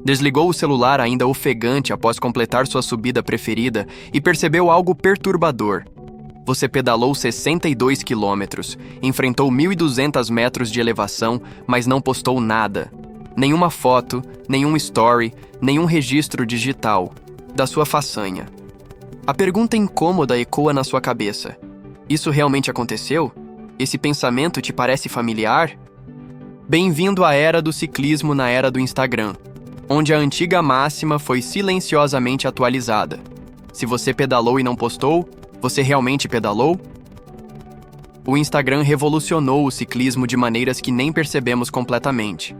Desligou o celular ainda ofegante após completar sua subida preferida e percebeu algo perturbador. Você pedalou 62 quilômetros, enfrentou 1.200 metros de elevação, mas não postou nada. Nenhuma foto, nenhum story, nenhum registro digital da sua façanha. A pergunta incômoda ecoa na sua cabeça. Isso realmente aconteceu? Esse pensamento te parece familiar? Bem-vindo à era do ciclismo na era do Instagram, onde a antiga máxima foi silenciosamente atualizada. Se você pedalou e não postou, você realmente pedalou? O Instagram revolucionou o ciclismo de maneiras que nem percebemos completamente.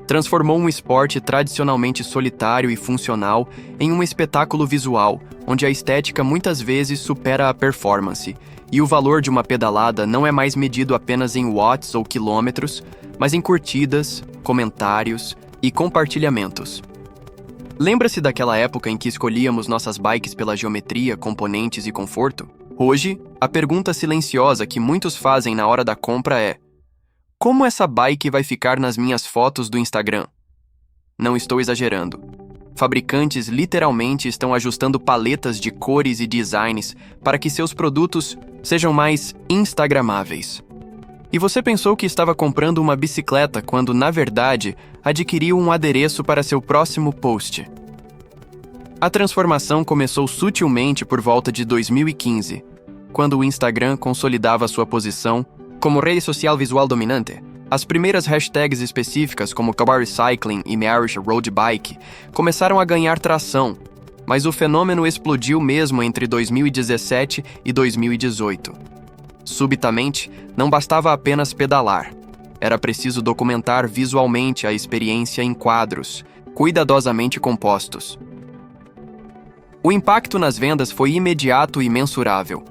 Transformou um esporte tradicionalmente solitário e funcional em um espetáculo visual, onde a estética muitas vezes supera a performance, e o valor de uma pedalada não é mais medido apenas em watts ou quilômetros, mas em curtidas, comentários e compartilhamentos. Lembra-se daquela época em que escolhíamos nossas bikes pela geometria, componentes e conforto? Hoje, a pergunta silenciosa que muitos fazem na hora da compra é: como essa bike vai ficar nas minhas fotos do Instagram? Não estou exagerando. Fabricantes literalmente estão ajustando paletas de cores e designs para que seus produtos sejam mais instagramáveis. E você pensou que estava comprando uma bicicleta quando, na verdade, adquiriu um adereço para seu próximo post. A transformação começou sutilmente por volta de 2015, quando o Instagram consolidava sua posição como rede social visual dominante. As primeiras hashtags específicas, como Kabari Cycling e Irish Road Bike, começaram a ganhar tração, mas o fenômeno explodiu mesmo entre 2017 e 2018. Subitamente, não bastava apenas pedalar. Era preciso documentar visualmente a experiência em quadros, cuidadosamente compostos. O impacto nas vendas foi imediato e mensurável.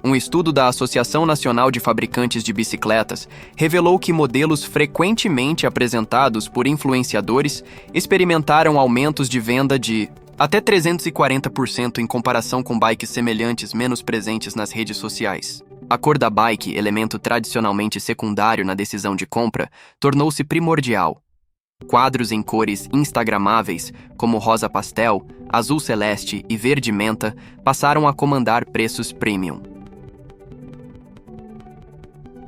Um estudo da Associação Nacional de Fabricantes de Bicicletas revelou que modelos frequentemente apresentados por influenciadores experimentaram aumentos de venda de até 340% em comparação com bikes semelhantes menos presentes nas redes sociais. A cor da bike, elemento tradicionalmente secundário na decisão de compra, tornou-se primordial. Quadros em cores instagramáveis, como rosa pastel, azul celeste e verde menta, passaram a comandar preços premium.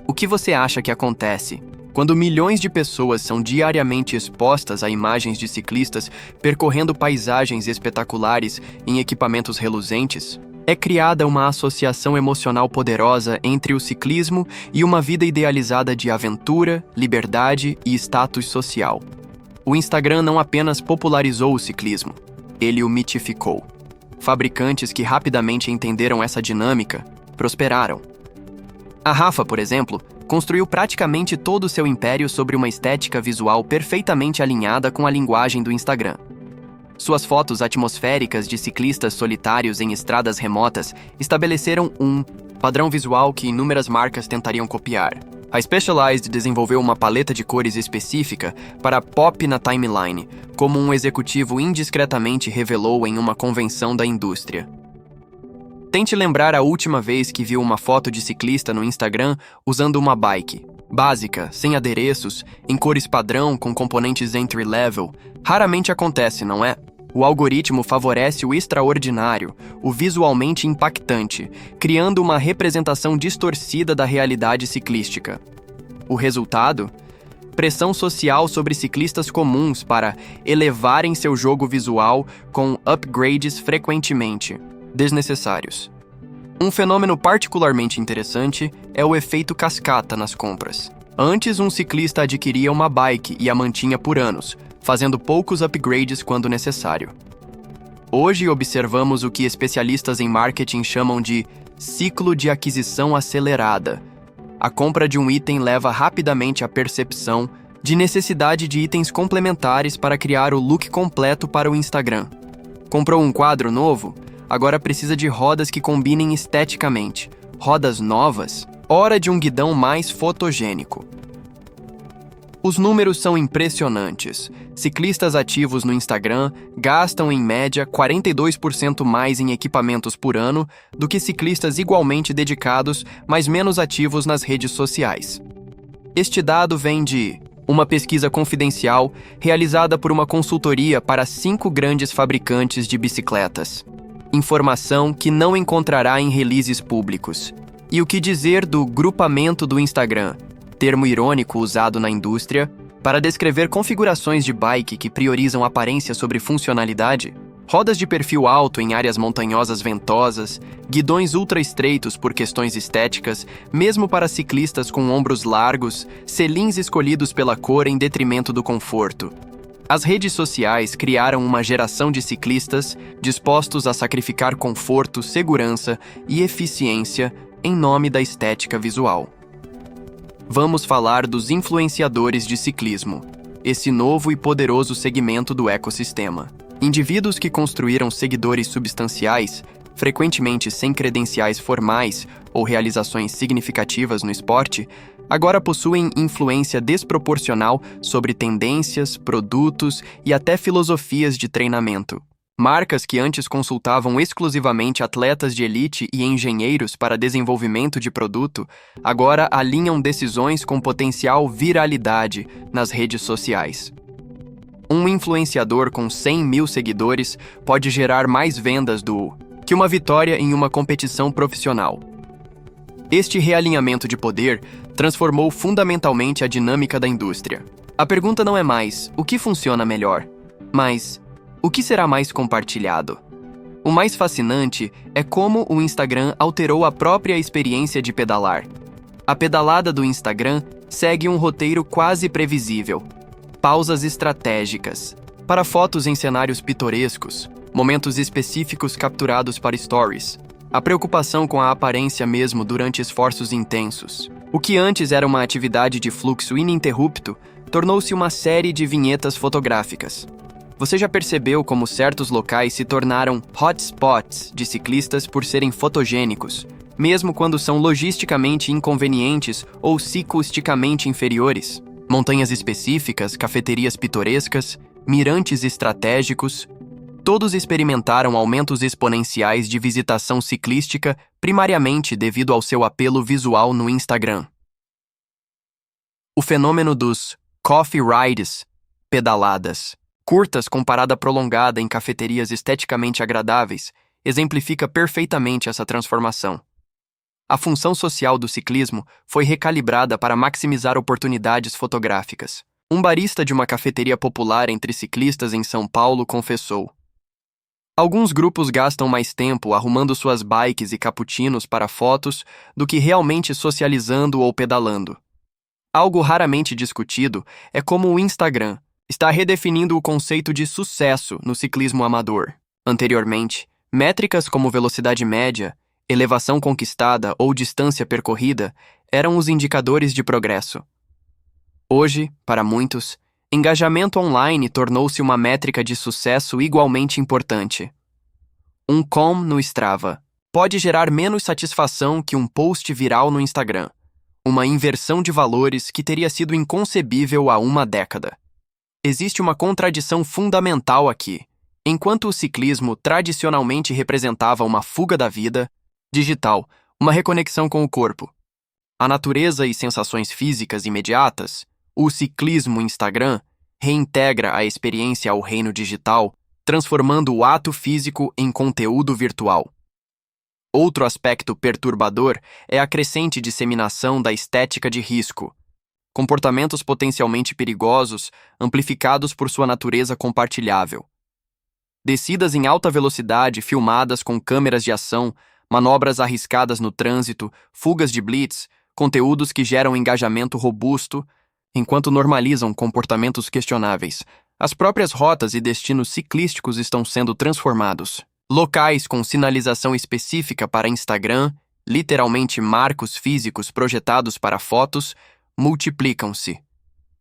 O que você acha que acontece quando milhões de pessoas são diariamente expostas a imagens de ciclistas percorrendo paisagens espetaculares em equipamentos reluzentes? É criada uma associação emocional poderosa entre o ciclismo e uma vida idealizada de aventura, liberdade e status social. O Instagram não apenas popularizou o ciclismo, ele o mitificou. Fabricantes que rapidamente entenderam essa dinâmica prosperaram. A Rapha, por exemplo, construiu praticamente todo o seu império sobre uma estética visual perfeitamente alinhada com a linguagem do Instagram. Suas fotos atmosféricas de ciclistas solitários em estradas remotas estabeleceram um padrão visual que inúmeras marcas tentariam copiar. A Specialized desenvolveu uma paleta de cores específica para pop na timeline, como um executivo indiscretamente revelou em uma convenção da indústria. Tente lembrar a última vez que viu uma foto de ciclista no Instagram usando uma bike básica, sem adereços, em cores padrão com componentes entry-level. Raramente acontece, não é? O algoritmo favorece o extraordinário, o visualmente impactante, criando uma representação distorcida da realidade ciclística. O resultado? Pressão social sobre ciclistas comuns para elevarem seu jogo visual com upgrades frequentemente desnecessários. Um fenômeno particularmente interessante é o efeito cascata nas compras. Antes, um ciclista adquiria uma bike e a mantinha por anos, fazendo poucos upgrades quando necessário. Hoje observamos o que especialistas em marketing chamam de ciclo de aquisição acelerada. A compra de um item leva rapidamente à percepção de necessidade de itens complementares para criar o look completo para o Instagram. Comprou um quadro novo? Agora precisa de rodas que combinem esteticamente. Rodas novas? Hora de um guidão mais fotogênico. Os números são impressionantes. Ciclistas ativos no Instagram gastam, em média, 42% mais em equipamentos por ano do que ciclistas igualmente dedicados, mas menos ativos nas redes sociais. Este dado vem de uma pesquisa confidencial realizada por uma consultoria para 5 grandes fabricantes de bicicletas. Informação que não encontrará em releases públicos. E o que dizer do grupamento do Instagram, termo irônico usado na indústria para descrever configurações de bike que priorizam aparência sobre funcionalidade? Rodas de perfil alto em áreas montanhosas ventosas, guidões ultra estreitos por questões estéticas, mesmo para ciclistas com ombros largos, selins escolhidos pela cor em detrimento do conforto. As redes sociais criaram uma geração de ciclistas dispostos a sacrificar conforto, segurança e eficiência em nome da estética visual. Vamos falar dos influenciadores de ciclismo, esse novo e poderoso segmento do ecossistema. Indivíduos que construíram seguidores substanciais, frequentemente sem credenciais formais ou realizações significativas no esporte, agora possuem influência desproporcional sobre tendências, produtos e até filosofias de treinamento. Marcas que antes consultavam exclusivamente atletas de elite e engenheiros para desenvolvimento de produto, agora alinham decisões com potencial viralidade nas redes sociais. Um influenciador com 100 mil seguidores pode gerar mais vendas que uma vitória em uma competição profissional. Este realinhamento de poder transformou fundamentalmente a dinâmica da indústria. A pergunta não é mais o que funciona melhor, mas o que será mais compartilhado. O mais fascinante é como o Instagram alterou a própria experiência de pedalar. A pedalada do Instagram segue um roteiro quase previsível. Pausas estratégicas, para fotos em cenários pitorescos, momentos específicos capturados para stories, a preocupação com a aparência mesmo durante esforços intensos. O que antes era uma atividade de fluxo ininterrupto, tornou-se uma série de vinhetas fotográficas. Você já percebeu como certos locais se tornaram hotspots de ciclistas por serem fotogênicos, mesmo quando são logisticamente inconvenientes ou ciclisticamente inferiores? Montanhas específicas, cafeterias pitorescas, mirantes estratégicos, todos experimentaram aumentos exponenciais de visitação ciclística, primariamente devido ao seu apelo visual no Instagram. O fenômeno dos coffee rides, pedaladas, curtas com parada prolongada em cafeterias esteticamente agradáveis, exemplifica perfeitamente essa transformação. A função social do ciclismo foi recalibrada para maximizar oportunidades fotográficas. Um barista de uma cafeteria popular entre ciclistas em São Paulo confessou: alguns grupos gastam mais tempo arrumando suas bikes e cappuccinos para fotos do que realmente socializando ou pedalando. Algo raramente discutido é como o Instagram está redefinindo o conceito de sucesso no ciclismo amador. Anteriormente, métricas como velocidade média, elevação conquistada ou distância percorrida eram os indicadores de progresso. Hoje, para muitos, engajamento online tornou-se uma métrica de sucesso igualmente importante. Um com no Strava pode gerar menos satisfação que um post viral no Instagram, uma inversão de valores que teria sido inconcebível há uma década. Existe uma contradição fundamental aqui. Enquanto o ciclismo tradicionalmente representava uma fuga da vida, digital, uma reconexão com o corpo, a natureza e sensações físicas imediatas, o ciclismo Instagram reintegra a experiência ao reino digital, transformando o ato físico em conteúdo virtual. Outro aspecto perturbador é a crescente disseminação da estética de risco, comportamentos potencialmente perigosos amplificados por sua natureza compartilhável. Descidas em alta velocidade filmadas com câmeras de ação, manobras arriscadas no trânsito, fugas de blitz, conteúdos que geram engajamento robusto, enquanto normalizam comportamentos questionáveis. As próprias rotas e destinos ciclísticos estão sendo transformados. Locais com sinalização específica para Instagram, literalmente marcos físicos projetados para fotos, multiplicam-se.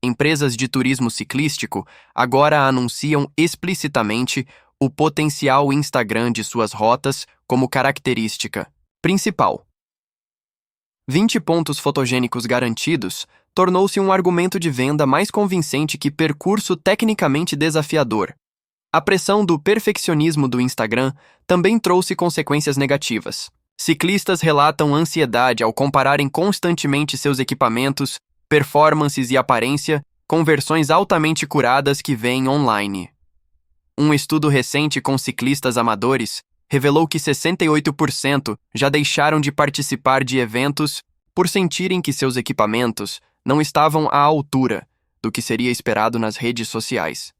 Empresas de turismo ciclístico agora anunciam explicitamente o potencial Instagram de suas rotas como característica principal. 20 pontos fotogênicos garantidos tornou-se um argumento de venda mais convincente que percurso tecnicamente desafiador. A pressão do perfeccionismo do Instagram também trouxe consequências negativas. Ciclistas relatam ansiedade ao compararem constantemente seus equipamentos, performances e aparência com versões altamente curadas que vêm online. Um estudo recente com ciclistas amadores revelou que 68% já deixaram de participar de eventos por sentirem que seus equipamentos não estavam à altura do que seria esperado nas redes sociais.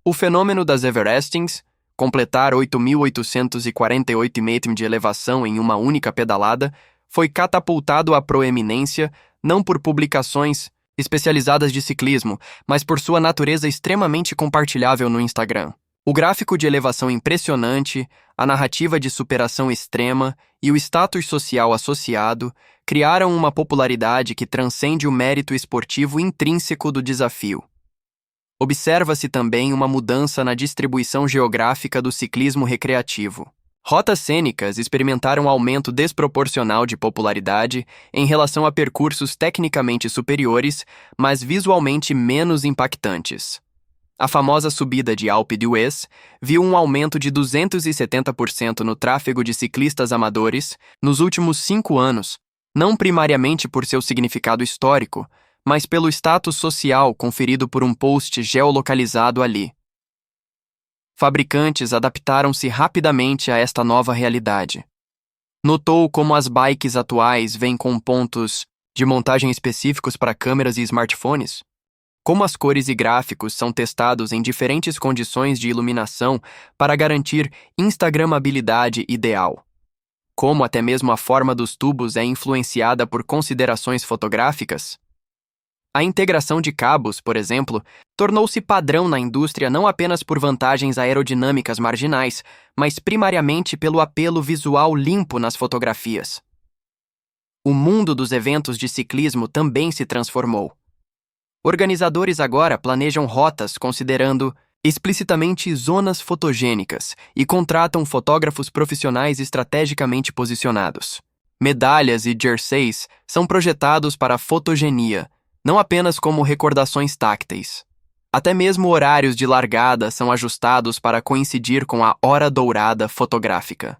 O fenômeno das Everestings, completar 8.848 metros de elevação em uma única pedalada, foi catapultado à proeminência não por publicações especializadas de ciclismo, mas por sua natureza extremamente compartilhável no Instagram. O gráfico de elevação impressionante, a narrativa de superação extrema e o status social associado criaram uma popularidade que transcende o mérito esportivo intrínseco do desafio. Observa-se também uma mudança na distribuição geográfica do ciclismo recreativo. Rotas cênicas experimentaram aumento desproporcional de popularidade em relação a percursos tecnicamente superiores, mas visualmente menos impactantes. A famosa subida de Alpe d'Huez viu um aumento de 270% no tráfego de ciclistas amadores nos últimos 5 anos, não primariamente por seu significado histórico, mas pelo status social conferido por um post geolocalizado ali. Fabricantes adaptaram-se rapidamente a esta nova realidade. Notou como as bikes atuais vêm com pontos de montagem específicos para câmeras e smartphones? Como as cores e gráficos são testados em diferentes condições de iluminação para garantir instagramabilidade ideal? Como até mesmo a forma dos tubos é influenciada por considerações fotográficas? A integração de cabos, por exemplo, tornou-se padrão na indústria não apenas por vantagens aerodinâmicas marginais, mas primariamente pelo apelo visual limpo nas fotografias. O mundo dos eventos de ciclismo também se transformou. Organizadores agora planejam rotas considerando explicitamente zonas fotogênicas e contratam fotógrafos profissionais estrategicamente posicionados. Medalhas e jerseys são projetados para a fotogenia, não apenas como recordações tácteis. Até mesmo horários de largada são ajustados para coincidir com a hora dourada fotográfica.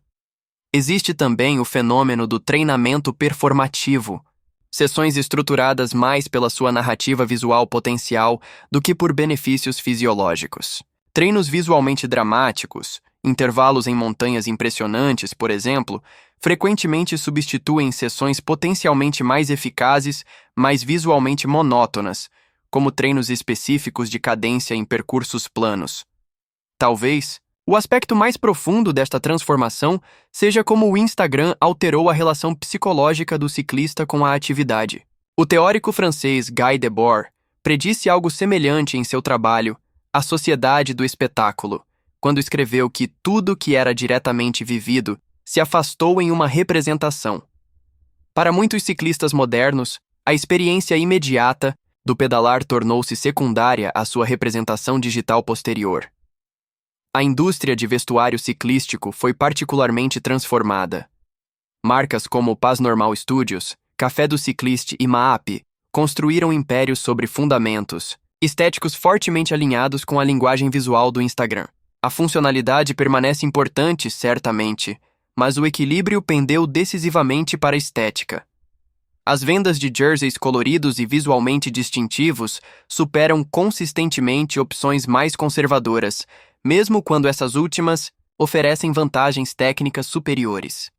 Existe também o fenômeno do treinamento performativo, sessões estruturadas mais pela sua narrativa visual potencial do que por benefícios fisiológicos. Treinos visualmente dramáticos, intervalos em montanhas impressionantes, por exemplo, frequentemente substituem sessões potencialmente mais eficazes, mas visualmente monótonas, como treinos específicos de cadência em percursos planos. Talvez, o aspecto mais profundo desta transformação seja como o Instagram alterou a relação psicológica do ciclista com a atividade. O teórico francês Guy Debord predisse algo semelhante em seu trabalho A Sociedade do Espetáculo, quando escreveu que tudo que era diretamente vivido se afastou em uma representação. Para muitos ciclistas modernos, a experiência imediata do pedalar tornou-se secundária à sua representação digital posterior. A indústria de vestuário ciclístico foi particularmente transformada. Marcas como Paz Normal Studios, Café do Cicliste e Maap construíram impérios sobre fundamentos estéticos fortemente alinhados com a linguagem visual do Instagram. A funcionalidade permanece importante, certamente, mas o equilíbrio pendeu decisivamente para a estética. As vendas de jerseys coloridos e visualmente distintivos superam consistentemente opções mais conservadoras, mesmo quando essas últimas oferecem vantagens técnicas superiores.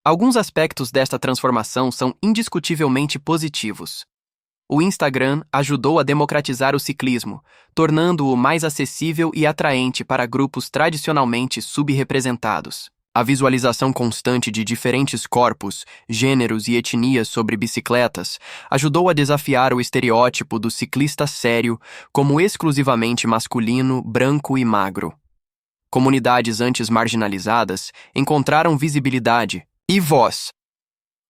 Alguns aspectos desta transformação são indiscutivelmente positivos. O Instagram ajudou a democratizar o ciclismo, tornando-o mais acessível e atraente para grupos tradicionalmente subrepresentados. A visualização constante de diferentes corpos, gêneros e etnias sobre bicicletas ajudou a desafiar o estereótipo do ciclista sério como exclusivamente masculino, branco e magro. Comunidades antes marginalizadas encontraram visibilidade e voz.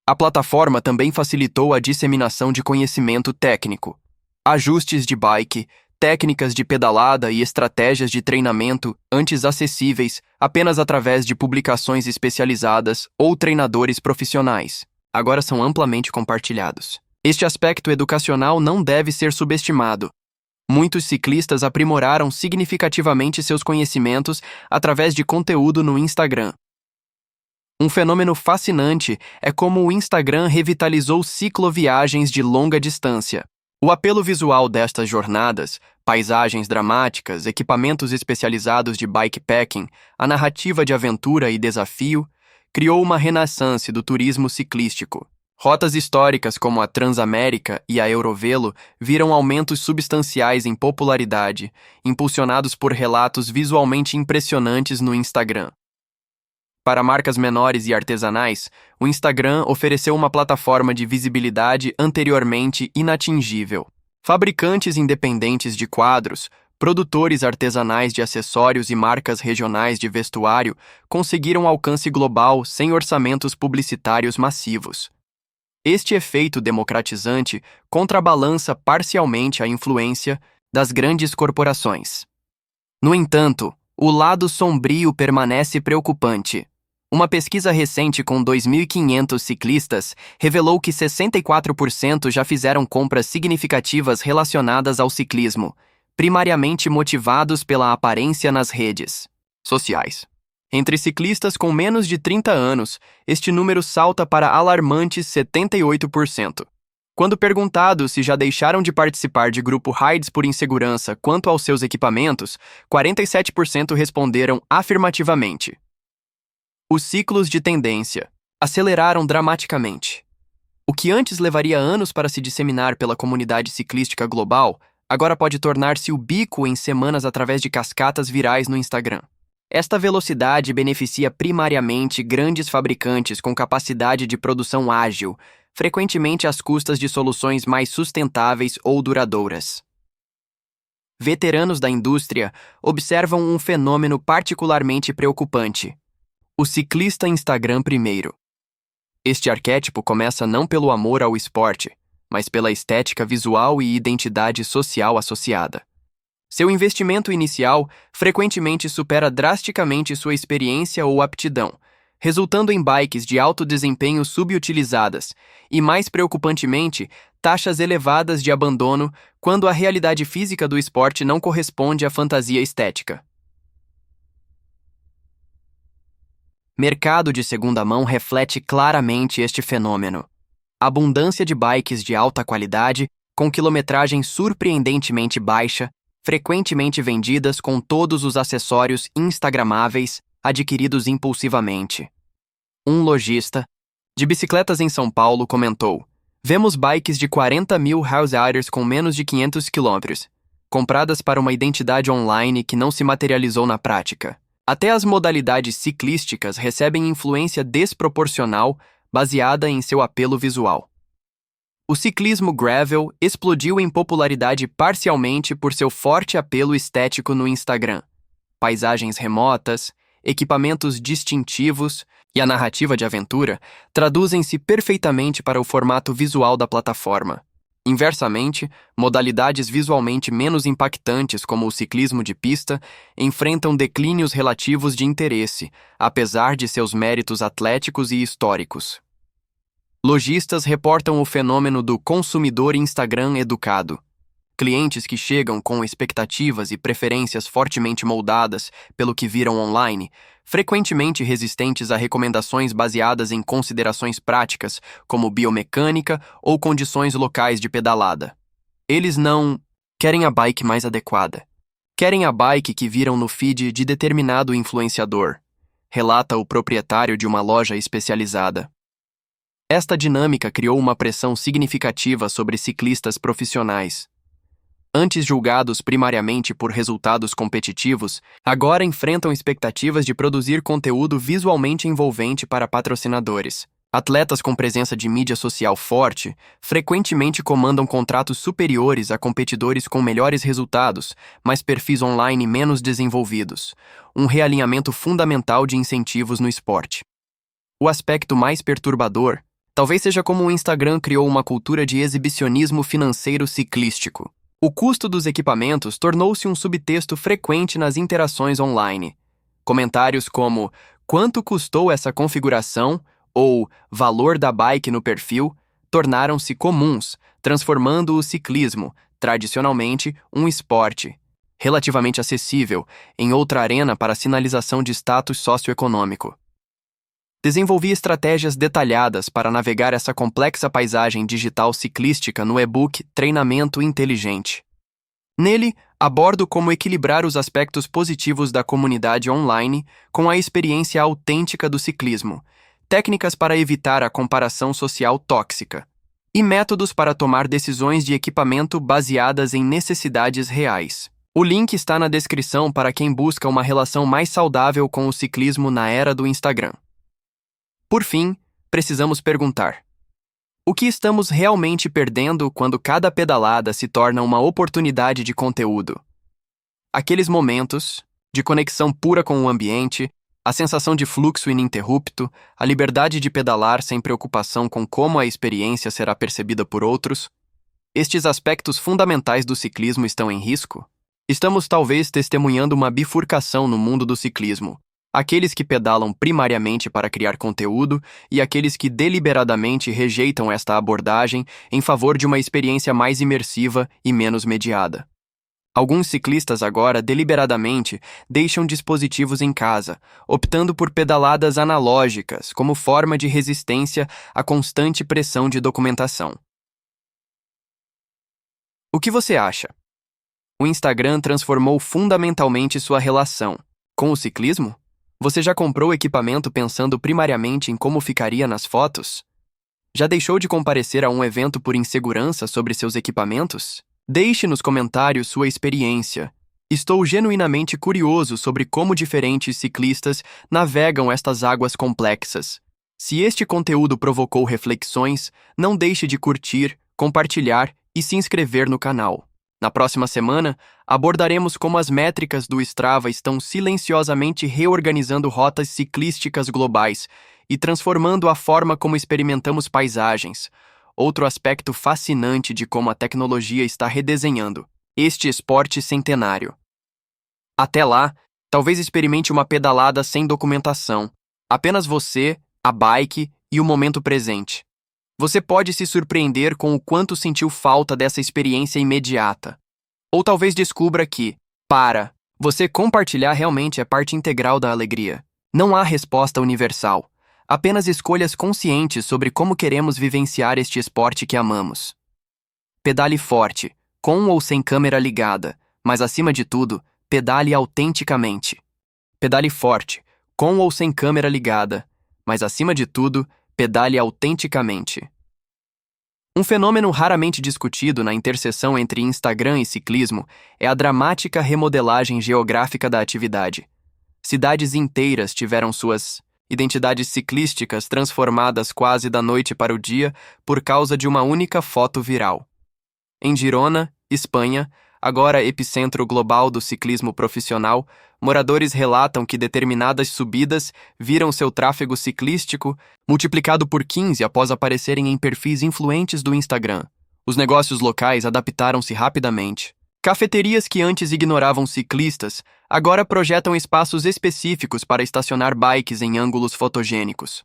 A plataforma também facilitou a disseminação de conhecimento técnico, ajustes de bike, técnicas de pedalada e estratégias de treinamento antes acessíveis apenas através de publicações especializadas ou treinadores profissionais. Agora são amplamente compartilhados. Este aspecto educacional não deve ser subestimado. Muitos ciclistas aprimoraram significativamente seus conhecimentos através de conteúdo no Instagram. Um fenômeno fascinante é como o Instagram revitalizou cicloviagens de longa distância. O apelo visual destas jornadas, paisagens dramáticas, equipamentos especializados de bikepacking, a narrativa de aventura e desafio, criou uma renaissance do turismo ciclístico. Rotas históricas como a Transamérica e a Eurovelo viram aumentos substanciais em popularidade, impulsionados por relatos visualmente impressionantes no Instagram. Para marcas menores e artesanais, o Instagram ofereceu uma plataforma de visibilidade anteriormente inatingível. Fabricantes independentes de quadros, produtores artesanais de acessórios e marcas regionais de vestuário conseguiram alcance global sem orçamentos publicitários massivos. Este efeito democratizante contrabalança parcialmente a influência das grandes corporações. No entanto, o lado sombrio permanece preocupante. Uma pesquisa recente com 2.500 ciclistas revelou que 64% já fizeram compras significativas relacionadas ao ciclismo, primariamente motivados pela aparência nas redes sociais. Entre ciclistas com menos de 30 anos, este número salta para alarmantes 78%. Quando perguntados se já deixaram de participar de grupo rides por insegurança quanto aos seus equipamentos, 47% responderam afirmativamente. Os ciclos de tendência aceleraram dramaticamente. O que antes levaria anos para se disseminar pela comunidade ciclística global, agora pode tornar-se ubiquo em semanas através de cascatas virais no Instagram. Esta velocidade beneficia primariamente grandes fabricantes com capacidade de produção ágil, frequentemente às custas de soluções mais sustentáveis ou duradouras. Veteranos da indústria observam um fenômeno particularmente preocupante: o ciclista Instagram primeiro. Este arquétipo começa não pelo amor ao esporte, mas pela estética visual e identidade social associada. Seu investimento inicial frequentemente supera drasticamente sua experiência ou aptidão, resultando em bikes de alto desempenho subutilizadas e, mais preocupantemente, taxas elevadas de abandono quando a realidade física do esporte não corresponde à fantasia estética. Mercado de segunda mão reflete claramente este fenômeno. Abundância de bikes de alta qualidade, com quilometragem surpreendentemente baixa, frequentemente vendidas com todos os acessórios instagramáveis, adquiridos impulsivamente. Um lojista de bicicletas em São Paulo comentou: "Vemos bikes de 40 mil house-riders com menos de 500 km, compradas para uma identidade online que não se materializou na prática. Até as modalidades ciclísticas recebem influência desproporcional baseada em seu apelo visual." O ciclismo gravel explodiu em popularidade parcialmente por seu forte apelo estético no Instagram. Paisagens remotas, equipamentos distintivos e a narrativa de aventura traduzem-se perfeitamente para o formato visual da plataforma. Inversamente, modalidades visualmente menos impactantes como o ciclismo de pista enfrentam declínios relativos de interesse, apesar de seus méritos atléticos e históricos. Lojistas reportam o fenômeno do consumidor Instagram educado. Clientes que chegam com expectativas e preferências fortemente moldadas pelo que viram online, frequentemente resistentes a recomendações baseadas em considerações práticas, como biomecânica ou condições locais de pedalada. Eles não querem a bike mais adequada. Querem a bike que viram no feed de determinado influenciador, relata o proprietário de uma loja especializada. Esta dinâmica criou uma pressão significativa sobre ciclistas profissionais. Antes julgados primariamente por resultados competitivos, agora enfrentam expectativas de produzir conteúdo visualmente envolvente para patrocinadores. Atletas com presença de mídia social forte frequentemente comandam contratos superiores a competidores com melhores resultados, mas perfis online menos desenvolvidos, um realinhamento fundamental de incentivos no esporte. O aspecto mais perturbador talvez seja como o Instagram criou uma cultura de exibicionismo financeiro ciclístico. O custo dos equipamentos tornou-se um subtexto frequente nas interações online. Comentários como "quanto custou essa configuração?" ou "valor da bike no perfil" tornaram-se comuns, transformando o ciclismo, tradicionalmente um esporte relativamente acessível, em outra arena para sinalização de status socioeconômico. Desenvolvi estratégias detalhadas para navegar essa complexa paisagem digital ciclística no e-book Treinamento Inteligente. Nele, abordo como equilibrar os aspectos positivos da comunidade online com a experiência autêntica do ciclismo, técnicas para evitar a comparação social tóxica e métodos para tomar decisões de equipamento baseadas em necessidades reais. O link está na descrição para quem busca uma relação mais saudável com o ciclismo na era do Instagram. Por fim, precisamos perguntar: o que estamos realmente perdendo quando cada pedalada se torna uma oportunidade de conteúdo? Aqueles momentos de conexão pura com o ambiente, a sensação de fluxo ininterrupto, a liberdade de pedalar sem preocupação com como a experiência será percebida por outros, estes aspectos fundamentais do ciclismo estão em risco? Estamos talvez testemunhando uma bifurcação no mundo do ciclismo. Aqueles que pedalam primariamente para criar conteúdo e aqueles que deliberadamente rejeitam esta abordagem em favor de uma experiência mais imersiva e menos mediada. Alguns ciclistas agora deliberadamente deixam dispositivos em casa, optando por pedaladas analógicas como forma de resistência à constante pressão de documentação. O que você acha? O Instagram transformou fundamentalmente sua relação com o ciclismo? Você já comprou equipamento pensando primariamente em como ficaria nas fotos? Já deixou de comparecer a um evento por insegurança sobre seus equipamentos? Deixe nos comentários sua experiência. Estou genuinamente curioso sobre como diferentes ciclistas navegam estas águas complexas. Se este conteúdo provocou reflexões, não deixe de curtir, compartilhar e se inscrever no canal. Na próxima semana, abordaremos como as métricas do Strava estão silenciosamente reorganizando rotas ciclísticas globais e transformando a forma como experimentamos paisagens. Outro aspecto fascinante de como a tecnologia está redesenhando este esporte centenário. Até lá, talvez experimente uma pedalada sem documentação. Apenas você, a bike e o momento presente. Você pode se surpreender com o quanto sentiu falta dessa experiência imediata. Ou talvez descubra que, você compartilhar realmente é parte integral da alegria. Não há resposta universal, apenas escolhas conscientes sobre como queremos vivenciar este esporte que amamos. Pedale forte, com ou sem câmera ligada, mas acima de tudo, pedale autenticamente. Pedale forte, com ou sem câmera ligada, mas acima de tudo, pedale autenticamente. Um fenômeno raramente discutido na interseção entre Instagram e ciclismo é a dramática remodelagem geográfica da atividade. Cidades inteiras tiveram suas identidades ciclísticas transformadas quase da noite para o dia por causa de uma única foto viral. Em Girona, Espanha, agora epicentro global do ciclismo profissional, moradores relatam que determinadas subidas viram seu tráfego ciclístico multiplicado por 15 após aparecerem em perfis influentes do Instagram. Os negócios locais adaptaram-se rapidamente. Cafeterias que antes ignoravam ciclistas agora projetam espaços específicos para estacionar bikes em ângulos fotogênicos.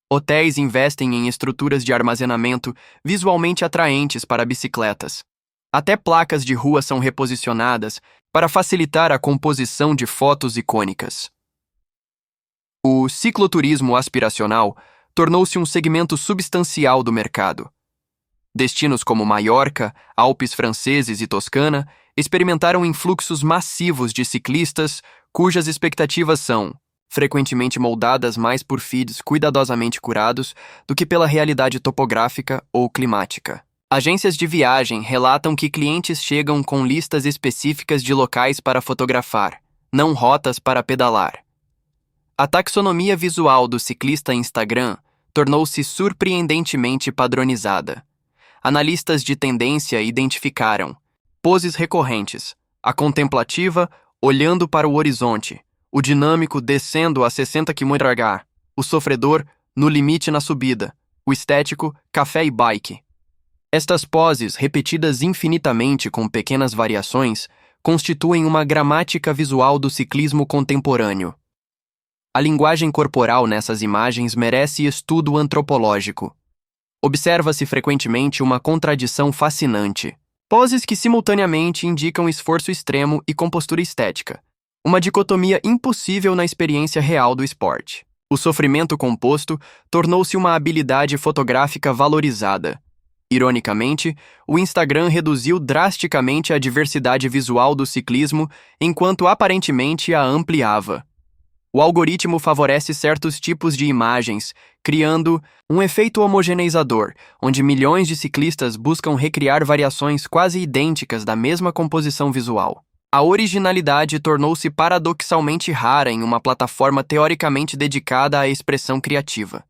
Hotéis investem em estruturas de armazenamento visualmente atraentes para bicicletas. Até placas de rua são reposicionadas para facilitar a composição de fotos icônicas. O cicloturismo aspiracional tornou-se um segmento substancial do mercado. Destinos como Maiorca, Alpes franceses e Toscana experimentaram influxos massivos de ciclistas cujas expectativas são, frequentemente moldadas mais por feeds cuidadosamente curados do que pela realidade topográfica ou climática. Agências de viagem relatam que clientes chegam com listas específicas de locais para fotografar, não rotas para pedalar. A taxonomia visual do ciclista Instagram tornou-se surpreendentemente padronizada. Analistas de tendência identificaram poses recorrentes, a contemplativa olhando para o horizonte, o dinâmico descendo a 60 km/h, o sofredor no limite na subida, o estético café e bike. Estas poses, repetidas infinitamente com pequenas variações, constituem uma gramática visual do ciclismo contemporâneo. A linguagem corporal nessas imagens merece estudo antropológico. Observa-se frequentemente uma contradição fascinante. Poses que simultaneamente indicam esforço extremo e compostura estética. Uma dicotomia impossível na experiência real do esporte. O sofrimento composto tornou-se uma habilidade fotográfica valorizada. Ironicamente, o Instagram reduziu drasticamente a diversidade visual do ciclismo enquanto aparentemente a ampliava. O algoritmo favorece certos tipos de imagens, criando um efeito homogeneizador, onde milhões de ciclistas buscam recriar variações quase idênticas da mesma composição visual. A originalidade tornou-se paradoxalmente rara em uma plataforma teoricamente dedicada à expressão criativa.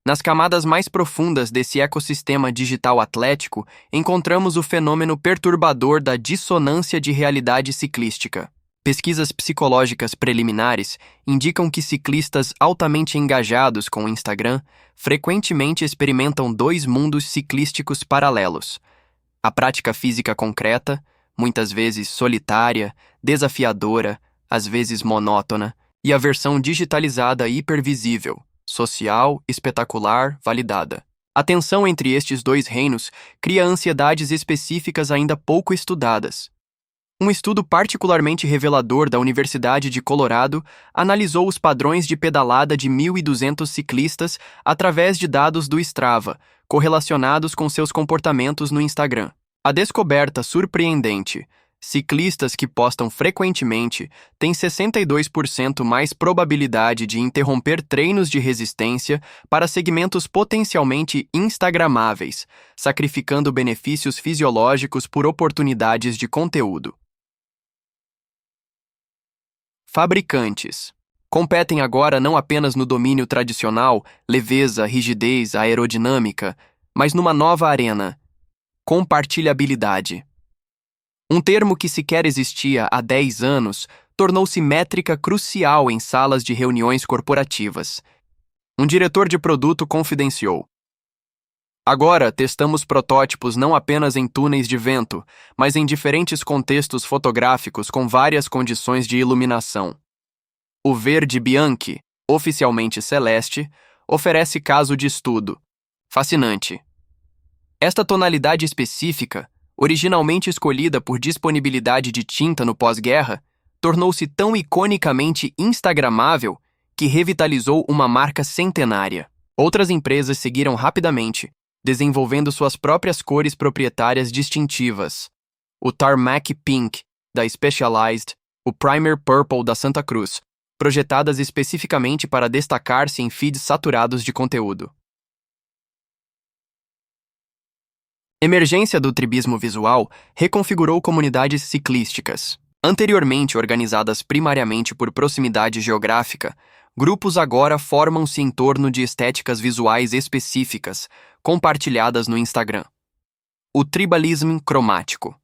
Nas camadas mais profundas desse ecossistema digital atlético, encontramos o fenômeno perturbador da dissonância de realidade ciclística. Pesquisas psicológicas preliminares indicam que ciclistas altamente engajados com o Instagram frequentemente experimentam dois mundos ciclísticos paralelos: a prática física concreta, muitas vezes solitária, desafiadora, às vezes monótona, e a versão digitalizada hipervisível, social, espetacular, validada. A tensão entre estes dois reinos cria ansiedades específicas ainda pouco estudadas. Um estudo particularmente revelador da Universidade de Colorado analisou os padrões de pedalada de 1.200 ciclistas através de dados do Strava, correlacionados com seus comportamentos no Instagram. A descoberta surpreendente: ciclistas que postam frequentemente têm 62% mais probabilidade de interromper treinos de resistência para segmentos potencialmente instagramáveis, sacrificando benefícios fisiológicos por oportunidades de conteúdo. Fabricantes competem agora não apenas no domínio tradicional, leveza, rigidez, aerodinâmica, mas numa nova arena: compartilhabilidade. Um termo que sequer existia há 10 anos tornou-se métrica crucial em salas de reuniões corporativas. Um diretor de produto confidenciou: agora testamos protótipos não apenas em túneis de vento, mas em diferentes contextos fotográficos com várias condições de iluminação. O verde Bianchi, oficialmente celeste, oferece caso de estudo. Fascinante. Esta tonalidade específica, originalmente escolhida por disponibilidade de tinta no pós-guerra, tornou-se tão iconicamente instagramável que revitalizou uma marca centenária. Outras empresas seguiram rapidamente, desenvolvendo suas próprias cores proprietárias distintivas. O Tarmac Pink, da Specialized, o Primer Purple da Santa Cruz, projetadas especificamente para destacar-se em feeds saturados de conteúdo. Emergência do tribismo visual reconfigurou comunidades ciclísticas. Anteriormente organizadas primariamente por proximidade geográfica, grupos agora formam-se em torno de estéticas visuais específicas, compartilhadas no Instagram. O tribalismo cromático.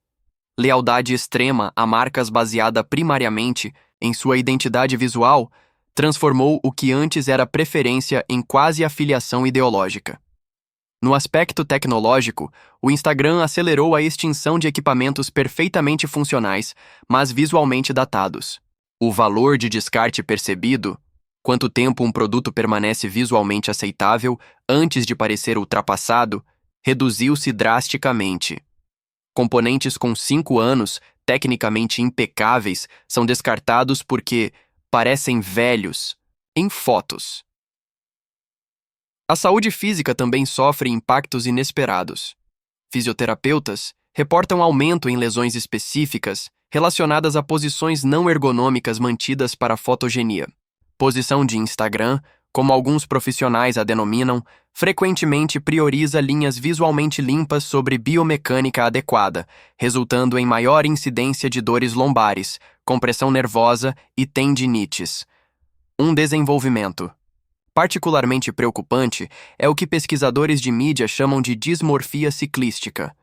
Lealdade extrema a marcas baseada primariamente em sua identidade visual transformou o que antes era preferência em quase afiliação ideológica. No aspecto tecnológico, o Instagram acelerou a extinção de equipamentos perfeitamente funcionais, mas visualmente datados. O valor de descarte percebido, quanto tempo um produto permanece visualmente aceitável antes de parecer ultrapassado, reduziu-se drasticamente. Componentes com 5 anos, tecnicamente impecáveis, são descartados porque parecem velhos em fotos. A saúde física também sofre impactos inesperados. Fisioterapeutas reportam aumento em lesões específicas relacionadas a posições não ergonômicas mantidas para fotogenia. Posição de Instagram, como alguns profissionais a denominam, frequentemente prioriza linhas visualmente limpas sobre biomecânica adequada, resultando em maior incidência de dores lombares, compressão nervosa e tendinites. Um desenvolvimento particularmente preocupante é o que pesquisadores de mídia chamam de dismorfia ciclística.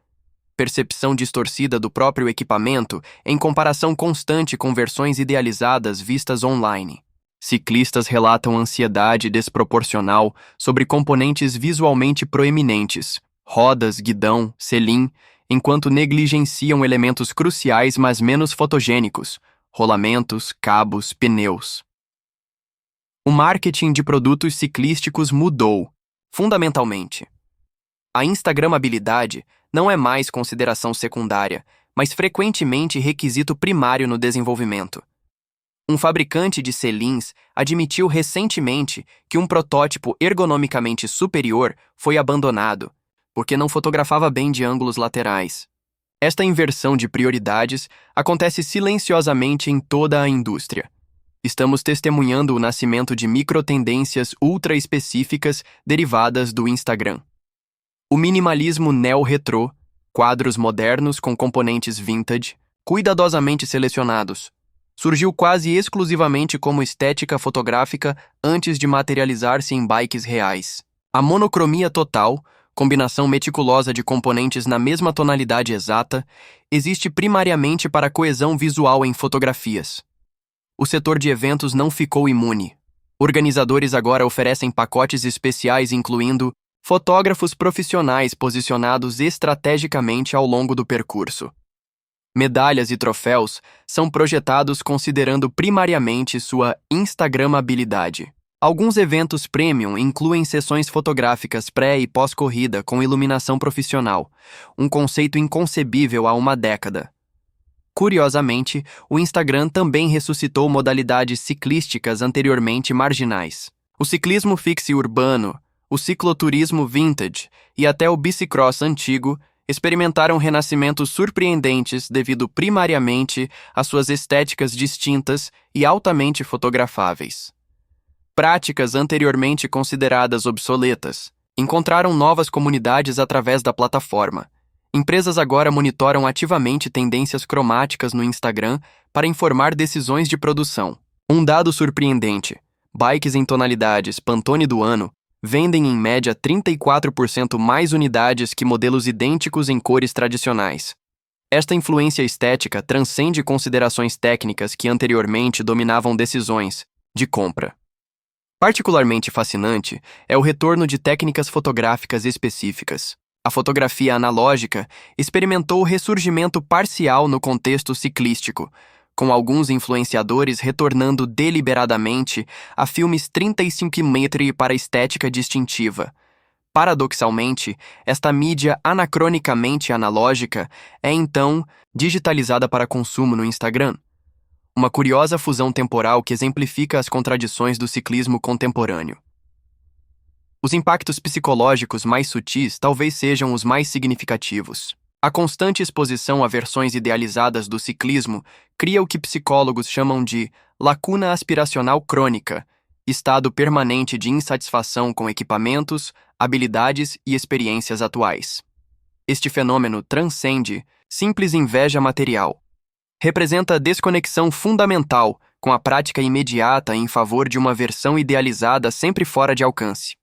Percepção distorcida do próprio equipamento em comparação constante com versões idealizadas vistas online. Ciclistas relatam ansiedade desproporcional sobre componentes visualmente proeminentes, rodas, guidão, selim, enquanto negligenciam elementos cruciais mas menos fotogênicos, rolamentos, cabos, pneus. O marketing de produtos ciclísticos mudou, fundamentalmente. A instagramabilidade não é mais consideração secundária, mas frequentemente requisito primário no desenvolvimento. Um fabricante de selins admitiu recentemente que um protótipo ergonomicamente superior foi abandonado, porque não fotografava bem de ângulos laterais. Esta inversão de prioridades acontece silenciosamente em toda a indústria. Estamos testemunhando o nascimento de microtendências ultra específicas derivadas do Instagram. O minimalismo neo-retrô, quadros modernos com componentes vintage, cuidadosamente selecionados, surgiu quase exclusivamente como estética fotográfica antes de materializar-se em bikes reais. A monocromia total, combinação meticulosa de componentes na mesma tonalidade exata, existe primariamente para a coesão visual em fotografias. O setor de eventos não ficou imune. Organizadores agora oferecem pacotes especiais incluindo fotógrafos profissionais posicionados estrategicamente ao longo do percurso. Medalhas e troféus são projetados considerando primariamente sua instagramabilidade. Alguns eventos premium incluem sessões fotográficas pré- e pós-corrida com iluminação profissional, um conceito inconcebível há uma década. Curiosamente, o Instagram também ressuscitou modalidades ciclísticas anteriormente marginais. O ciclismo fixe urbano, o cicloturismo vintage e até o bicicross antigo experimentaram renascimentos surpreendentes devido primariamente às suas estéticas distintas e altamente fotografáveis. Práticas anteriormente consideradas obsoletas encontraram novas comunidades através da plataforma. Empresas agora monitoram ativamente tendências cromáticas no Instagram para informar decisões de produção. Um dado surpreendente: bikes em tonalidades Pantone do ano vendem em média 34% mais unidades que modelos idênticos em cores tradicionais. Esta influência estética transcende considerações técnicas que anteriormente dominavam decisões de compra. Particularmente fascinante é o retorno de técnicas fotográficas específicas. A fotografia analógica experimentou o ressurgimento parcial no contexto ciclístico, com alguns influenciadores retornando deliberadamente a filmes 35mm para estética distintiva. Paradoxalmente, esta mídia anacronicamente analógica é então digitalizada para consumo no Instagram. Uma curiosa fusão temporal que exemplifica as contradições do ciclismo contemporâneo. Os impactos psicológicos mais sutis talvez sejam os mais significativos. A constante exposição a versões idealizadas do ciclismo cria o que psicólogos chamam de lacuna aspiracional crônica, estado permanente de insatisfação com equipamentos, habilidades e experiências atuais. Este fenômeno transcende simples inveja material. Representa desconexão fundamental com a prática imediata em favor de uma versão idealizada sempre fora de alcance.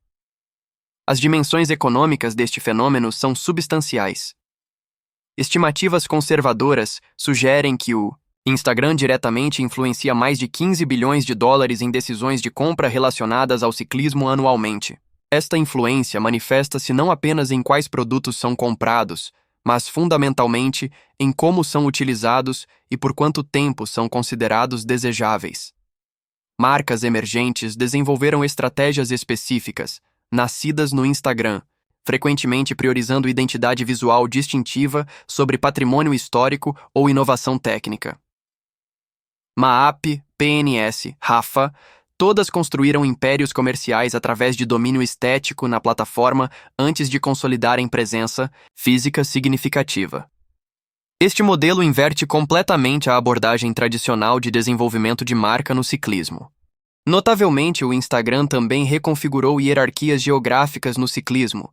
As dimensões econômicas deste fenômeno são substanciais. Estimativas conservadoras sugerem que o Instagram diretamente influencia mais de 15 bilhões de dólares em decisões de compra relacionadas ao ciclismo anualmente. Esta influência manifesta-se não apenas em quais produtos são comprados, mas fundamentalmente em como são utilizados e por quanto tempo são considerados desejáveis. Marcas emergentes desenvolveram estratégias específicas, nascidas no Instagram, frequentemente priorizando identidade visual distintiva sobre patrimônio histórico ou inovação técnica. Maap, PNS, Rafa, todas construíram impérios comerciais através de domínio estético na plataforma antes de consolidarem presença física significativa. Este modelo inverte completamente a abordagem tradicional de desenvolvimento de marca no ciclismo. Notavelmente, o Instagram também reconfigurou hierarquias geográficas no ciclismo.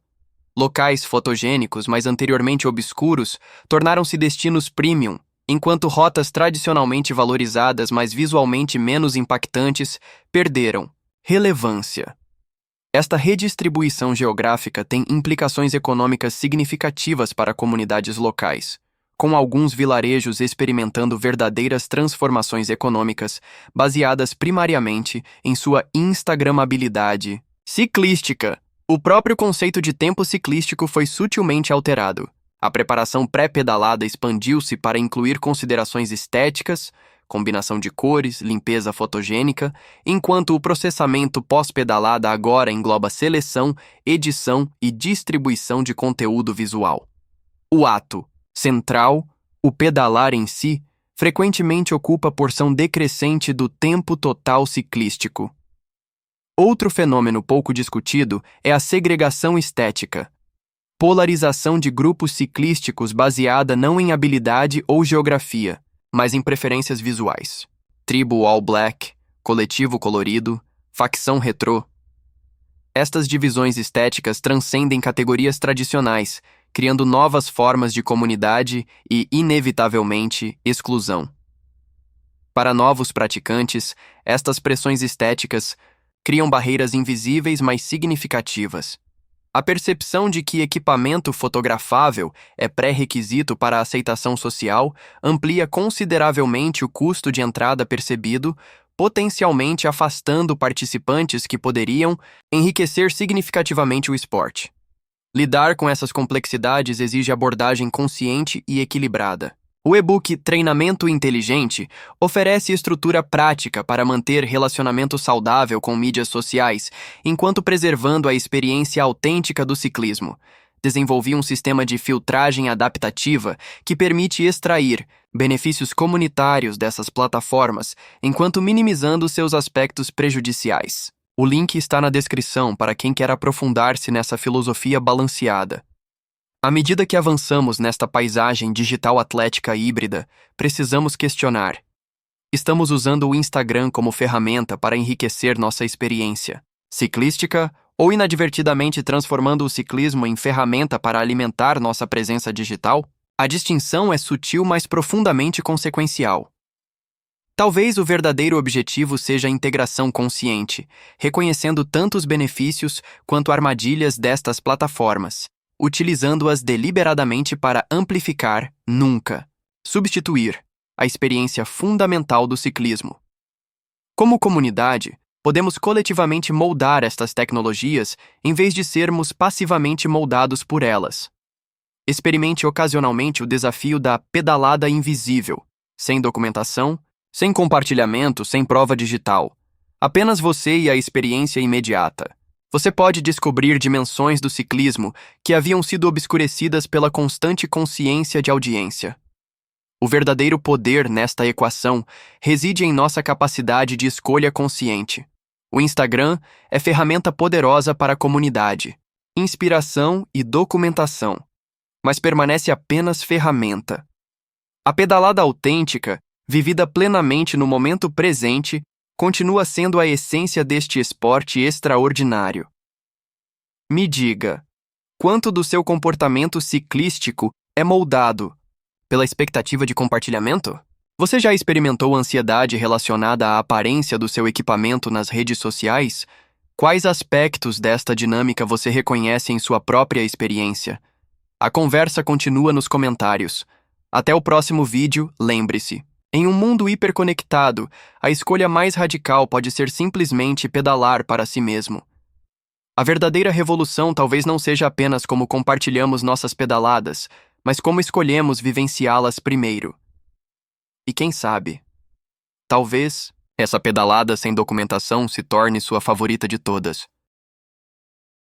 Locais fotogênicos, mas anteriormente obscuros, tornaram-se destinos premium, enquanto rotas tradicionalmente valorizadas, mas visualmente menos impactantes, perderam relevância. Esta redistribuição geográfica tem implicações econômicas significativas para comunidades locais, com alguns vilarejos experimentando verdadeiras transformações econômicas baseadas primariamente em sua instagramabilidade ciclística. O próprio conceito de tempo ciclístico foi sutilmente alterado. A preparação pré-pedalada expandiu-se para incluir considerações estéticas, combinação de cores, limpeza fotogênica, enquanto o processamento pós-pedalada agora engloba seleção, edição e distribuição de conteúdo visual. O ato central, o pedalar em si, frequentemente ocupa porção decrescente do tempo total ciclístico. Outro fenômeno pouco discutido é a segregação estética. Polarização de grupos ciclísticos baseada não em habilidade ou geografia, mas em preferências visuais. Tribo All Black, coletivo colorido, facção retrô. Estas divisões estéticas transcendem categorias tradicionais, criando novas formas de comunidade e, inevitavelmente, exclusão. Para novos praticantes, estas pressões estéticas criam barreiras invisíveis mas significativas. A percepção de que equipamento fotografável é pré-requisito para a aceitação social amplia consideravelmente o custo de entrada percebido, potencialmente afastando participantes que poderiam enriquecer significativamente o esporte. Lidar com essas complexidades exige abordagem consciente e equilibrada. O e-book Treinamento Inteligente oferece estrutura prática para manter relacionamento saudável com mídias sociais, enquanto preservando a experiência autêntica do ciclismo. Desenvolvi um sistema de filtragem adaptativa que permite extrair benefícios comunitários dessas plataformas, enquanto minimizando seus aspectos prejudiciais. O link está na descrição para quem quer aprofundar-se nessa filosofia balanceada. À medida que avançamos nesta paisagem digital atlética híbrida, precisamos questionar: estamos usando o Instagram como ferramenta para enriquecer nossa experiência ciclística ou inadvertidamente transformando o ciclismo em ferramenta para alimentar nossa presença digital? A distinção é sutil, mas profundamente consequencial. Talvez o verdadeiro objetivo seja a integração consciente, reconhecendo tanto os benefícios quanto armadilhas destas plataformas, utilizando-as deliberadamente para amplificar, nunca substituir, a experiência fundamental do ciclismo. Como comunidade, podemos coletivamente moldar estas tecnologias em vez de sermos passivamente moldados por elas. Experimente ocasionalmente o desafio da pedalada invisível, sem documentação, sem compartilhamento, sem prova digital. Apenas você e a experiência imediata. Você pode descobrir dimensões do ciclismo que haviam sido obscurecidas pela constante consciência de audiência. O verdadeiro poder nesta equação reside em nossa capacidade de escolha consciente. O Instagram é ferramenta poderosa para a comunidade, inspiração e documentação, mas permanece apenas ferramenta. A pedalada autêntica, vivida plenamente no momento presente, continua sendo a essência deste esporte extraordinário. Me diga, quanto do seu comportamento ciclístico é moldado pela expectativa de compartilhamento? Você já experimentou ansiedade relacionada à aparência do seu equipamento nas redes sociais? Quais aspectos desta dinâmica você reconhece em sua própria experiência? A conversa continua nos comentários. Até o próximo vídeo, lembre-se. Em um mundo hiperconectado, a escolha mais radical pode ser simplesmente pedalar para si mesmo. A verdadeira revolução talvez não seja apenas como compartilhamos nossas pedaladas, mas como escolhemos vivenciá-las primeiro. E quem sabe, talvez essa pedalada sem documentação se torne sua favorita de todas.